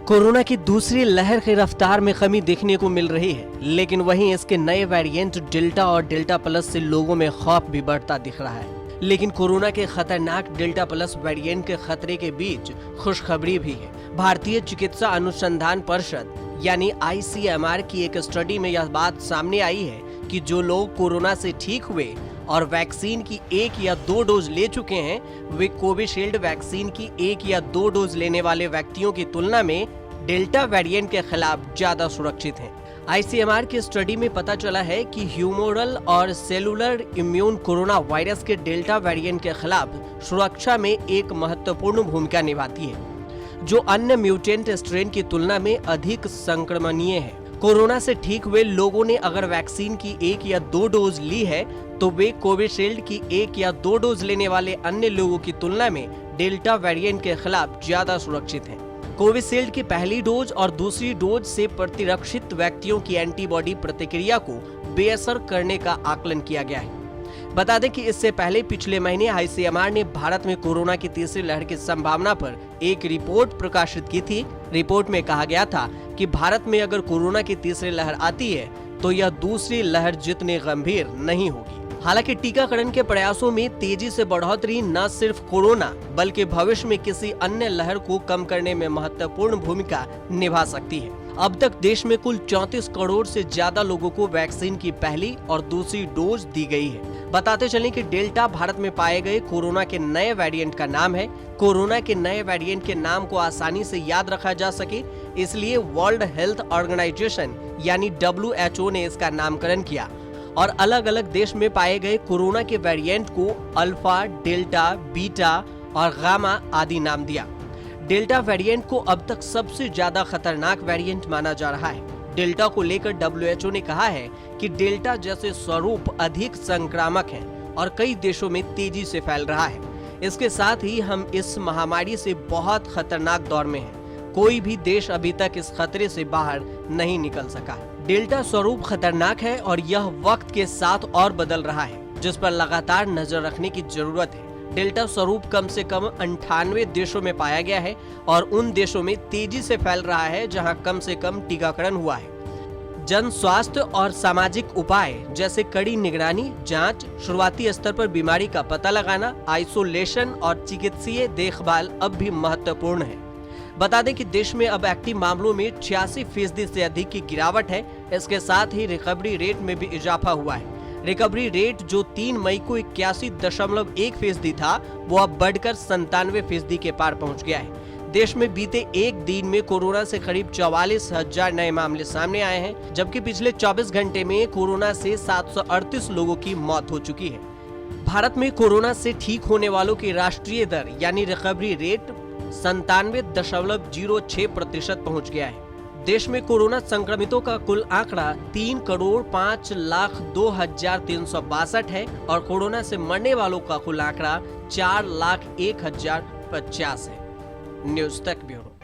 Corona की दूसरी लहर की रफ्तार में कमी देखने को मिल रही है, लेकिन वहीं इसके नए वेरिएंट डेल्टा और डेल्टा प्लस से लोगों में खौफ भी बढ़ता दिख रहा है। लेकिन कोरोना के खतरनाक डेल्टा प्लस वेरिएंट के खतरे के बीच खुशखबरी भी है। भारतीय चिकित्सा अनुसंधान परिषद यानी ICMR की एक स्टडी में यह बात सामने आई है कि जो लोग कोरोना से ठीक हुए और वैक्सीन की 1 या 2 डोज ले चुके हैं, वे कोविशील्ड वैक्सीन की 1 या 2 डोज लेने वाले व्यक्तियों की तुलना में डेल्टा वेरिएंट के खिलाफ ज्यादा सुरक्षित हैं। ICMR की स्टडी में पता चला है कि ह्यूमोरल और सेलुलर इम्यून कोरोना वायरस के डेल्टा वेरिएंट के खिलाफ सुरक्षा में एक महत्वपूर्ण भूमिका निभाती है, जो अन्य म्यूटेंट स्ट्रेन की तुलना में अधिक संक्रमणीय है। कोरोना से ठीक हुए लोगों ने अगर वैक्सीन की 1 या 2 डोज ली है, तो वे कोविशील्ड की 1 या 2 डोज लेने वाले अन्य लोगों की तुलना में डेल्टा वेरिएंट के खिलाफ ज्यादा सुरक्षित हैं। कोविशील्ड की पहली डोज और दूसरी डोज से प्रतिरक्षित व्यक्तियों की एंटीबॉडी प्रतिक्रिया को बेअसर करने का आकलन किया गया है। बता दें कि इससे पहले पिछले महीने ICMR ने भारत में कोरोना की तीसरी लहर की संभावना पर एक रिपोर्ट प्रकाशित की थी। रिपोर्ट में कहा गया था कि भारत में अगर कोरोना की तीसरी लहर आती है तो यह दूसरी लहर जितनी गंभीर नहीं होगी। हालांकि टीकाकरण के प्रयासों में तेजी से बढ़ोतरी न सिर्फ कोरोना बल्कि भविष्य में किसी अन्य लहर को कम करने में महत्वपूर्ण भूमिका निभा सकती है। अब तक देश में कुल 34 करोड़ से ज्यादा लोगों को वैक्सीन की पहली और दूसरी डोज दी गई है। बताते चलें कि डेल्टा भारत में पाए गए कोरोना के नए वेरिएंट का नाम है। कोरोना के नए वेरिएंट के नाम को आसानी से याद रखा जा सके, इसलिए वर्ल्ड हेल्थ ऑर्गेनाइजेशन यानी WHO ने इसका नामकरण किया और अलग अलग देश में पाए गए कोरोना के वेरिएंट को अल्फा, डेल्टा, बीटा और गामा आदि नाम दिया। डेल्टा वेरिएंट को अब तक सबसे ज्यादा खतरनाक वेरिएंट माना जा रहा है। डेल्टा को लेकर WHO ने कहा है कि डेल्टा जैसे स्वरूप अधिक संक्रामक है और कई देशों में तेजी से फैल रहा है। इसके साथ ही हम इस महामारी से बहुत खतरनाक दौर में हैं। कोई भी देश अभी तक इस खतरे से बाहर नहीं निकल सका। डेल्टा स्वरूप खतरनाक है और यह वक्त के साथ और बदल रहा है, जिस पर लगातार नजर रखने की जरूरत है। डेल्टा स्वरूप कम से कम 98 देशों में पाया गया है और उन देशों में तेजी से फैल रहा है जहां कम से कम टीकाकरण हुआ है। जन स्वास्थ्य और सामाजिक उपाय जैसे कड़ी निगरानी, जांच, शुरुआती स्तर पर बीमारी का पता लगाना, आइसोलेशन और चिकित्सीय देखभाल अब भी महत्वपूर्ण है। बता दें कि देश में अब एक्टिव मामलों में 86% से अधिक की गिरावट है। इसके साथ ही रिकवरी रेट में भी इजाफा हुआ है। रिकवरी रेट जो 3 मई को 81.1% था, वो अब बढ़कर 97% के पार पहुंच गया है। देश में बीते एक दिन में कोरोना से करीब 44,000 नए मामले सामने आए हैं, जबकि पिछले 24 घंटे में कोरोना से 738 लोगों की मौत हो चुकी है। भारत में कोरोना से ठीक होने वालों की राष्ट्रीय दर यानी रिकवरी रेट 97.06% पहुंच गया है। देश में कोरोना संक्रमितों का कुल आंकड़ा 3,05,02,362 है और कोरोना से मरने वालों का कुल आंकड़ा 4,01,050 है। न्यूज़ तक ब्यूरो।